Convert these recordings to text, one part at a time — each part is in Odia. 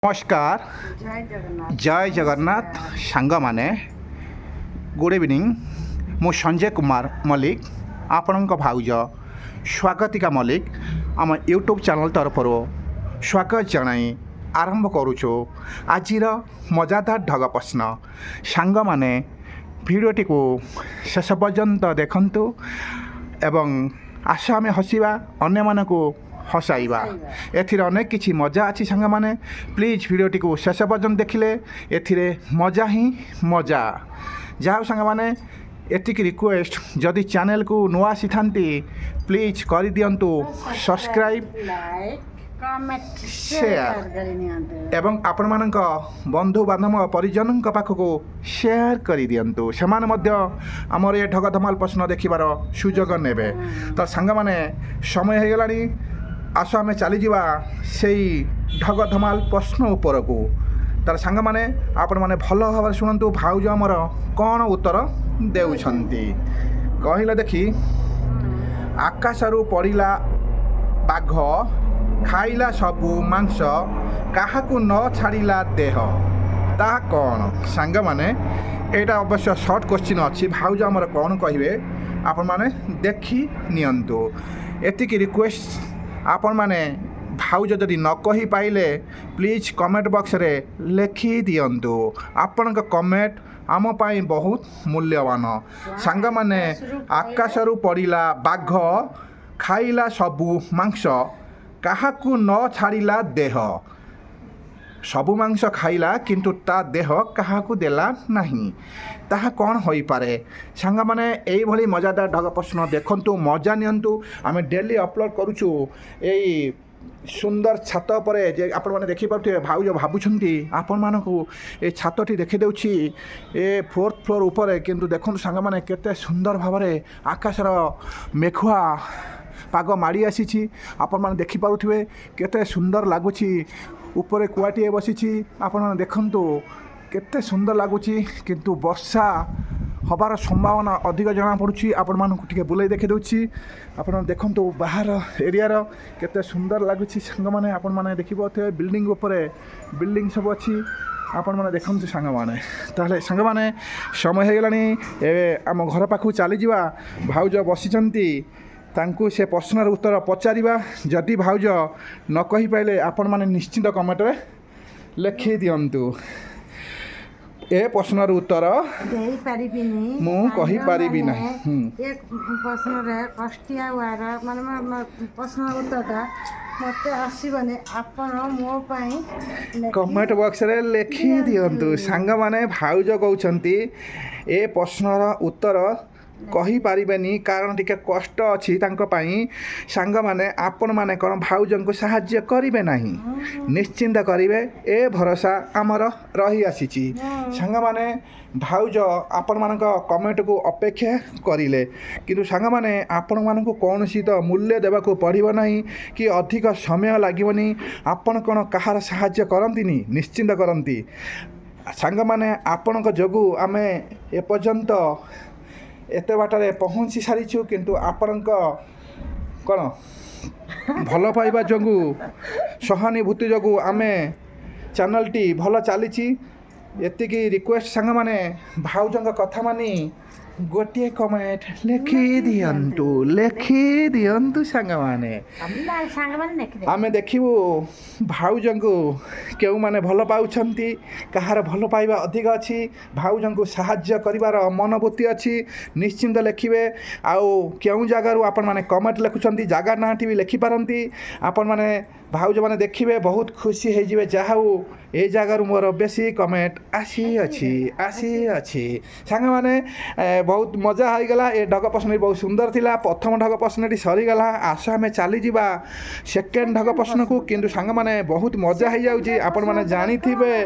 नमस्कार जय जगन्नाथ सांग माने गुड इवनिंग मु संजय कुमार मल्लिक आपण भाउज स्वागतिका मल्लिक आम यूट्यूब चैनल तरफ स्वागत जनाई आरंभ करुचु आज मजादार ढग प्रश्न सांग माने भिडियोटी को शेष पर्यंत देखंतु एवं आशा आम हसवा अन्य मानकु हसाइबा एथिरे अनेक किछि मजा अच्छी सांग माने प्लीज भिडियोटी को शेष पर्यंत देखिले एथिरे मजा ही मजा जाओ सांग माने एतिक रिक्वेस्ट जदि चैनल को नुआ आसी थांती प्लीज कर दियंतु सब्सक्राइब शेयर एवं आपण मानक बंधु बांधव परिजन पाखक शेयर कर दियंतु सेमाने मध्य आमर ये ढग धमाल प्रश्न देखिबार सुजोग नेबे तो सांग माने समय हो गलानी आस आम चलीजा से ढग धमाल प्रश्न उपर को तार सांग माने आपण माने भल भाव शुणु भाउज आमर कौन उत्तर देउछंती कहला देखी आकाशरू पड़िला बाघ खाइला सबु मांस काहाकू न छाड़िला देह ता कौन सांग माने एटा अवश्य शॉर्ट क्वेश्चन अच्छी भाउज आमर कौन कहे आपण माने देखी नियंतु एतिक रिक्वेस्ट आपण माने भाउज जदि न कही पाइले प्लीज कमेंट बॉक्स रे लिखि दियंतु आपण कमेंट आम पाई बहुत मूल्यवान सांग माने आकाशरू पड़िला बाघ खाइला सबु मांस काहाकू न छाड़िला देह सबु मांस खाइला किंतु ता देह काहाकू देला नहीं ताहा कौन होई पारे सांग माने एई भली मजादार ढग प्रश्न देखंतु मजा नियंतु आमे डेली अपलोड करूछु एई सुंदर छात पर जे आपण माने देखि पाउथे भाउज भाबुछंती आपण मानकू ए छातटी देखि देउछि ए 4th फ्लोर ऊपर किंतु देखंतु सांग माने केते सुंदर भाबरे आकाशर मेघुआ पाग माड़ी आसी आपण माने देखि पाउथिबे केते सुंदर लागुछि ऊपर कुआटिए बसी आपण माने देखंतु केते सुंदर लगुच किंतु वर्षा हबार संभावना अधिक जना पड़ुछि आपण मानकु टिके बुलाई देखि दउछि आपण देखंतु बाहर एरिया रो केते सुंदर लगुछि संग माने आपण माने देखिबोथे बिल्डिंग ऊपर बिल्डिंग सब अछि आपण माने देखंतु संग माने ताले संग माने समय हे गेलानी ए आम घर पाखु चली जिवा भाउज बसिचंती तांकु से प्रश्नर उत्तर पचारिबा जदि भाउज न कहि पाइले आपण माने निश्चित कमेंट रे लिखि दियंतु ए प्रश्नर उत्तर मु कहि पारिबि नाही एक प्रश्न रे कष्टिया वार माने प्रश्न उत्तरटा मते आसीबने आपण मो पई कमेंट बॉक्स रे लिखि दियंतु सांग माने भाउज कहउछंती ए प्रश्नर उत्तर कही पारिबेनी कारण टिके कष्ट अछि तांको पई सांग माने आपण माने कोन भाउजन को सहाय्य करिवे नाही निश्चिंत करिवे ए भरोसा आमर रही आसीची सांग माने भाउज आपण मानक कमेंट को अपेक्षा करिले किंतु सांग माने आपण मानक कोनसी तो मूल्य देबा को पड़िबो नाही कि अधिक समय लागिबनी आपण कोन कहार सहाय्य करंतिनी निश्चिंत करंती सांग माने आपण को जोगु आमे ए पर्यंत एते बाटरे पहुँची सारीछु किंतु आपणक कौन भल पाइबा जोगु सहानुभूति जोगु आमे चैनलटी भल चली एतिकी रिक्वेस्ट सांग माने भाउजंग कथा मानी गोटे कमेंट लिखि दियंतु सांग माने आमे देखिबु भाउजंगु केउ माने भल पाउछंती कहार भल पाइबा अधिक अछि भाउजंगु सहाय्य करिवार मनोवृत्ति अछि निश्चिंत लिखिबे आउ केउ जगारु आपण माने कमेंट लिखुछंती जागा नाटी भी लिखि पारंती आपण माने भाउज माने देखिबे बहुत खुशी हे जिवे जाहाउ ए जगारु मोर बेसी कमेंट आसी अछि सांग माने बहुत मजा हो गला ए ढग प्रश्न बहुत सुंदर थिला प्रथम ढग प्रश्न सरी गला आशा हमें चली जिबा सेकेंड ढग प्रश्न को किंतु सांग माने बहुत मजा हो जाउची आपण माने जानी थिबे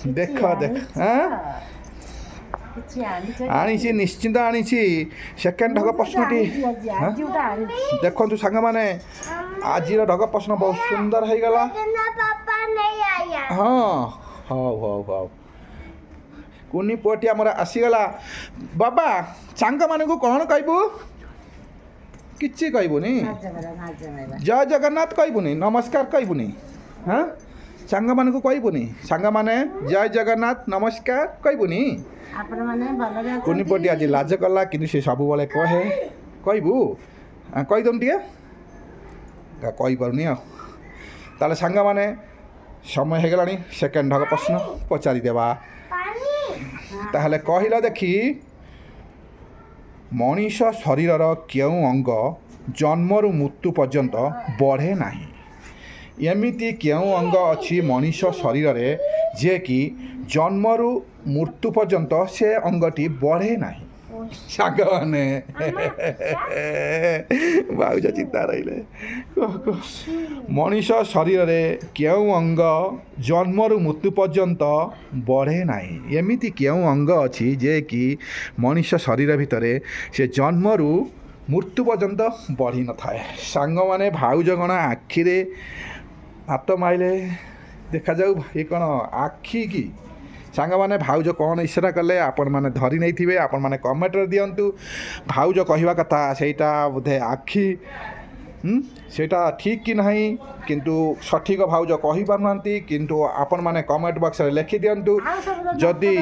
देख आनी निश्चिंत आनी सेकेंड ढग प्रश्न देखु सांग माने आज ढग प्रश्न बहुत सुंदर हो गला हाँ हाँ कुनी पुअटी आमर आसीगला बाबा सांग मान को कौन कहबू किछि कहबुनी जय जगन्नाथ कहबुनी नमस्कार कहबुनी हाँ ସାଙ୍ଗମାନଙ୍କୁ କହିବୁନି ସାଙ୍ଗମାନେ ଜୟ ଜଗନ୍ନାଥ ନମସ୍କାର କହିବୁନି ଆପଣମାନେ ଭଲରେ କୁନି ପଟି ଆଜି ଲାଜ କଲା କିନ୍ତୁ ସେ ସବୁବେଳେ କହେ କହିବୁ କହିଦେଉନି ଟିକେ କହିପାରୁନି ଆଉ ତାହେଲେ ସାଙ୍ଗମାନେ ସମୟ ହେଇଗଲାଣି ସେକେଣ୍ଡ ଢଗ ପ୍ରଶ୍ନ ପଚାରିଦେବା ତାହେଲେ କହିଲ ଦେଖି ମଣିଷ ଶରୀରର କେଉଁ ଅଙ୍ଗ ଜନ୍ମରୁ ମୃତ୍ୟୁ ପର୍ଯ୍ୟନ୍ତ ବଢ଼େ ନାହିଁ ଏମିତି କେଉଁ ଅଙ୍ଗ ଅଛି ମଣିଷ ଶରୀରରେ ଯିଏକି ଜନ୍ମରୁ ମୃତ୍ୟୁ ପର୍ଯ୍ୟନ୍ତ ସେ ଅଙ୍ଗଟି ବଢ଼େ ନାହିଁ ସାଙ୍ଗମାନେ ଭାଉଜ ଚିନ୍ତା ରହିଲେ ମଣିଷ ଶରୀରରେ କେଉଁ ଅଙ୍ଗ ଜନ୍ମରୁ ମୃତ୍ୟୁ ପର୍ଯ୍ୟନ୍ତ ବଢ଼େ ନାହିଁ ଏମିତି କେଉଁ ଅଙ୍ଗ ଅଛି ଯିଏକି ମଣିଷ ଶରୀର ଭିତରେ ସେ ଜନ୍ମରୁ ମୃତ୍ୟୁ ପର୍ଯ୍ୟନ୍ତ ବଢ଼ିନଥାଏ ସାଙ୍ଗମାନେ ଭାଉଜ କ'ଣ ଆଖିରେ ହାତ ମାଇଲେ ଦେଖାଯାଉ ଏ କ'ଣ ଆଖି କି ସାଙ୍ଗମାନେ ଭାଉଜ କ'ଣ ଇସାରା କଲେ ଆପଣମାନେ ଧରି ନେଇଥିବେ ଆପଣମାନେ କମେଣ୍ଟରେ ଦିଅନ୍ତୁ ଭାଉଜ କହିବା କଥା ସେଇଟା ବୋଧେ ଆଖି ସେଇଟା ଠିକ୍ କି ନାହିଁ କିନ୍ତୁ ସଠିକ୍ ଭାଉଜ କହିପାରୁନାହାନ୍ତି କିନ୍ତୁ ଆପଣମାନେ କମେଣ୍ଟ ବକ୍ସରେ ଲେଖିଦିଅନ୍ତୁ ଯଦି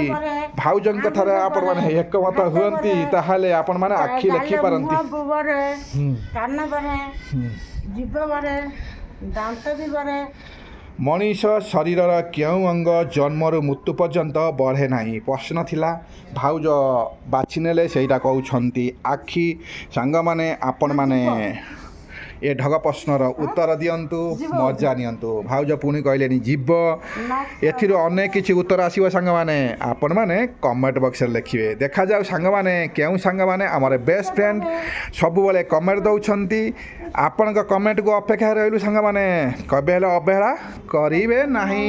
ଭାଉଜଙ୍କ ଠାରେ ଆପଣମାନେ ଏକମତ ହୁଅନ୍ତି ତାହେଲେ ଆପଣମାନେ ଆଖି ଲେଖିପାରନ୍ତି କାନ ବରେ ଜିଭ ବରେ ଦାନ୍ତ ବି ବରେ ମଣିଷ ଶରୀରର କେଉଁ ଅଙ୍ଗ ଜନ୍ମରୁ ମୃତ୍ୟୁ ପର୍ଯ୍ୟନ୍ତ ବଢ଼େ ନାହିଁ ପ୍ରଶ୍ନ ଥିଲା ଭାଉଜ ବାଛିନେଲେ ସେଇଟା କହୁଛନ୍ତି ଆଖି ସାଙ୍ଗମାନେ ଆପଣମାନେ ଏ ଢଗ ପ୍ରଶ୍ନର ଉତ୍ତର ଦିଅନ୍ତୁ ମଜା ନିଅନ୍ତୁ ଭାଉଜ ପୁଣି କହିଲେନି ଯିବ ଏଥିରୁ ଅନେକ କିଛି ଉତ୍ତର ଆସିବ ସାଙ୍ଗମାନେ ଆପଣମାନେ କମେଣ୍ଟ ବକ୍ସରେ ଲେଖିବେ ଦେଖାଯାଉ ସାଙ୍ଗମାନେ କେଉଁ ସାଙ୍ଗମାନେ ଆମର ବେଷ୍ଟ ଫ୍ରେଣ୍ଡ ସବୁବେଳେ କମେଣ୍ଟ ଦେଉଛନ୍ତି ଆପଣଙ୍କ କମେଣ୍ଟକୁ ଅପେକ୍ଷା ରହିଲୁ ସାଙ୍ଗମାନେ କେବେ ହେଲେ ଅବହେଳା କରିବେ ନାହିଁ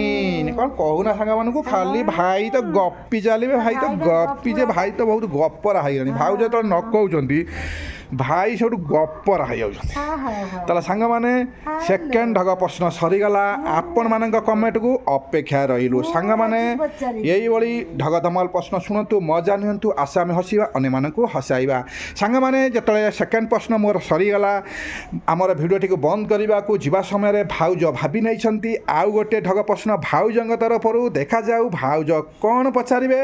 କ'ଣ କହୁନା ସାଙ୍ଗମାନଙ୍କୁ ଖାଲି ଭାଇ ତ ଗପି ଚାଲିବେ ଭାଇ ତ ଗପି ଯେ ଭାଇ ତ ବହୁତ ଗପରା ହେଇଗଲାଣି ଭାଉଜ ଯେତେବେଳେ ନ କହୁଛନ୍ତି ଭାଇ ସବୁଠୁ ଗପରା ହେଇଯାଉଛନ୍ତି ତାହେଲେ ସାଙ୍ଗମାନେ ସେକେଣ୍ଡ ଢଗ ପ୍ରଶ୍ନ ସରିଗଲା ଆପଣମାନଙ୍କ କମେଣ୍ଟକୁ ଅପେକ୍ଷା ରହିଲୁ ସାଙ୍ଗମାନେ ଏଇଭଳି ଢଗ ଧମାଲ ପ୍ରଶ୍ନ ଶୁଣନ୍ତୁ ମଜା ନିଅନ୍ତୁ ଆଶା ଆମେ ହସିବା ଅନ୍ୟମାନଙ୍କୁ ହସାଇବା ସାଙ୍ଗମାନେ ଯେତେବେଳେ ସେକେଣ୍ଡ ପ୍ରଶ୍ନ ମୋର ସରିଗଲା ଆମର ଭିଡ଼ିଓଟିକୁ ବନ୍ଦ କରିବାକୁ ଯିବା ସମୟରେ ଭାଉଜ ଭାବି ନେଇଛନ୍ତି ଆଉ ଗୋଟିଏ ଢଗ ପ୍ରଶ୍ନ ଭାଉଜଙ୍କ ତରଫରୁ ଦେଖାଯାଉ ଭାଉଜ କ'ଣ ପଚାରିବେ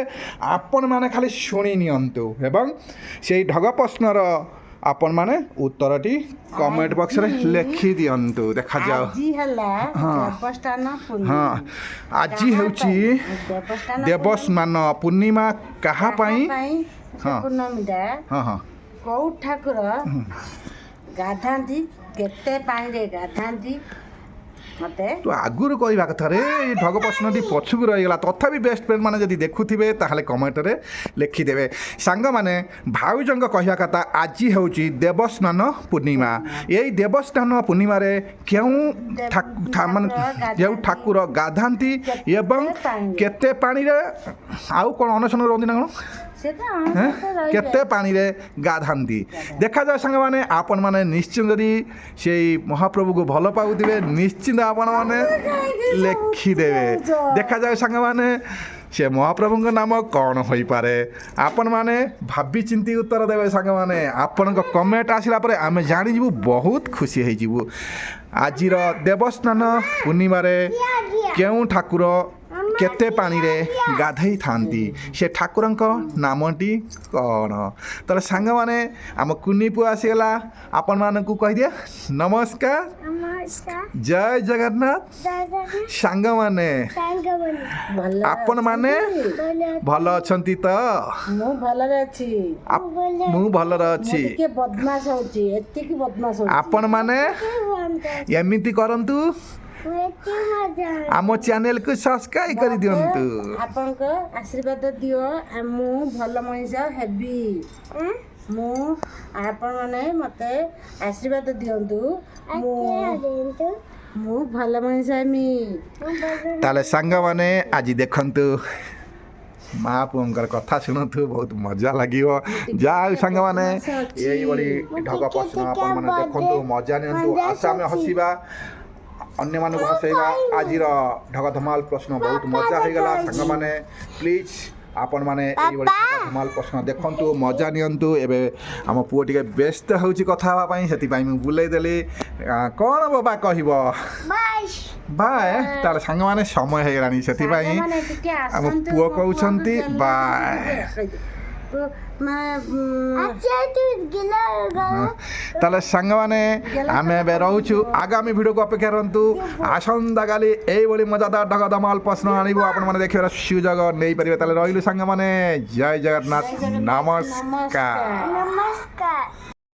ଆପଣମାନେ ଖାଲି ଶୁଣି ନିଅନ୍ତୁ ଏବଂ ସେଇ ଢଗ ପ୍ରଶ୍ନର ଆପଣମାନେ ଉତ୍ତରଟି କମେଣ୍ଟ ବକ୍ସରେ ଲେଖିଦିଅନ୍ତୁ ଦେଖାଯାଉ ହଁ ଆଜି ହେଉଛି ଦେବସ୍ନାନ ପୂର୍ଣ୍ଣିମା କାହା ପାଇଁ ହଁ ହଁ ହଁ କୋଉ ଠାକୁର ଗାଧାନ୍ତି କେତେ ପାଣିରେ ଗାଧାନ୍ତି ମତେ ତୁ ଆଗରୁ କହିବା କଥାରେ ଏଇ ଢଗ ପ୍ରଶ୍ନଟି ପଛକୁ ରହିଗଲା ତଥାପି ବେଷ୍ଟ ଫ୍ରେଣ୍ଡ ମାନେ ଯଦି ଦେଖୁଥିବେ ତାହେଲେ କମେଣ୍ଟରେ ଲେଖିଦେବେ ସାଙ୍ଗମାନେ ଭାଉଜଙ୍କ କହିବା କଥା ଆଜି ହେଉଛି ଦେବସ୍ନାନ ପୂର୍ଣ୍ଣିମା ଏଇ ଦେବସ୍ନାନ ପୂର୍ଣ୍ଣିମାରେ କେଉଁ ଠାକୁର ଗାଧାନ୍ତି ଏବଂ କେତେ ପାଣିରେ ଆଉ କ'ଣ ଅନଶନ ରୁହନ୍ତି ନା କ'ଣ କେତେ ପାଣିରେ ଗାଧାନ୍ତି ଦେଖାଯାଉ ସାଙ୍ଗମାନେ ଆପଣମାନେ ନିଶ୍ଚିନ୍ତ ଯଦି ସେଇ ମହାପ୍ରଭୁକୁ ଭଲ ପାଉଥିବେ ନିଶ୍ଚିନ୍ତ ଆପଣମାନେ ଲେଖିଦେବେ ଦେଖାଯାଉ ସାଙ୍ଗମାନେ ସେ ମହାପ୍ରଭୁଙ୍କ ନାମ କ'ଣ ହୋଇପାରେ ଆପଣମାନେ ଭାବି ଚିନ୍ତି ଉତ୍ତର ଦେବେ ସାଙ୍ଗମାନେ ଆପଣଙ୍କ କମେଣ୍ଟ ଆସିଲା ପରେ ଆମେ ଜାଣିଯିବୁ ବହୁତ ଖୁସି ହେଇଯିବୁ ଆଜିର ଦେବସ୍ନାନ ପୂର୍ଣ୍ଣିମାରେ କେଉଁ ଠାକୁର କେତେ ପାଣିରେ ଗାଧେଇଥାନ୍ତି ସେ ଠାକୁରଙ୍କ ନାମଟି କ'ଣ ତାହେଲେ ସାଙ୍ଗମାନେ ଆମ କୁନି ପୁଅ ଆସିଗଲା ଆପଣମାନଙ୍କୁ କହିଦିଏ ନମସ୍କାର ଜୟ ଜଗନ୍ନାଥ ସାଙ୍ଗମାନେ ଆପଣମାନେ ଭଲ ଅଛନ୍ତି ତ ମୁଁ ଭଲରେ ଅଛି ମୁଁ ଭଲରେ ଅଛି ଆପଣମାନେ ଏମିତି କରନ୍ତୁ ଆମ ଚ୍ୟାନେଲକୁ ସବସ୍କ୍ରାଇବ କରିଦିଅନ୍ତୁ ଆପଣଙ୍କ ଆଶୀର୍ବାଦ ଦିଅ ମୁଁ ଭଲ ମଣିଷ ହେବି ମୁଁ ଆପଣମାନେ ମୋତେ ଆଶୀର୍ବାଦ ଦିଅନ୍ତୁ ମୁଁ ଭଲ ମଣିଷ ହେମି ତାହେଲେ ସାଙ୍ଗମାନେ ଆଜି ଦେଖନ୍ତୁ ମହାପ୍ରଭୁଙ୍କର କଥା ଶୁଣନ୍ତୁ ବହୁତ ମଜା ଲାଗିବ ଯାହା ହଉ ସାଙ୍ଗମାନେ ଏଇଭଳି ଢଗ ପ୍ରଶ୍ନ ଆପଣମାନେ ଦେଖନ୍ତୁ ମଜା ନିଅନ୍ତୁ ଆଶା ଆମେ ହସିବା ଅନ୍ୟମାନଙ୍କୁ ହସାଇବା ଆଜିର ଢଗ ଧମାଲ ପ୍ରଶ୍ନ ବହୁତ ମଜା ହେଇଗଲା ସାଙ୍ଗମାନେ ପ୍ଲିଜ୍ ଆପଣମାନେ ଏଇଭଳି ଧମାଲ ପ୍ରଶ୍ନ ଦେଖନ୍ତୁ ମଜା ନିଅନ୍ତୁ। ଏବେ ଆମ ପୁଅ ଟିକେ ବ୍ୟସ୍ତ ହେଉଛି କଥା ହେବା ପାଇଁ, ସେଥିପାଇଁ ମୁଁ ବୁଲେଇ ଦେଲି। କ'ଣ ବାବା କହିବ? ବାଏ। ତାର ସାଙ୍ଗମାନେ ସମୟ ହେଇଗଲାଣି, ସେଥିପାଇଁ ସାଙ୍ଗମାନେ ଟିକେ ଆମ ଆସନ୍ତୁ, ପୁଅ ମୋ କହୁଛନ୍ତି ପୁଅକୁ ବାଏ। ତ ତାହେଲେ ସାଙ୍ଗମାନେ ଆମେ ଏବେ ରହୁଛୁ, ଆଗାମୀ ଭିଡ଼ିଓକୁ ଅପେକ୍ଷା କରନ୍ତୁ। ଆସନ୍ତାକାଲି ଏଇଭଳି ମଜାଦାର ଢଗ ଧମାଲ ପ୍ରଶ୍ନ ଆଣିବୁ, ଆପଣମାନେ ଦେଖିବାର ସୁଯୋଗ ନେଇପାରିବେ। ତାହେଲେ ରହିଲୁ ସାଙ୍ଗମାନେ, ଜୟ ଜଗନ୍ନାଥ, ନମସ୍କାର। ନମସ୍କାର।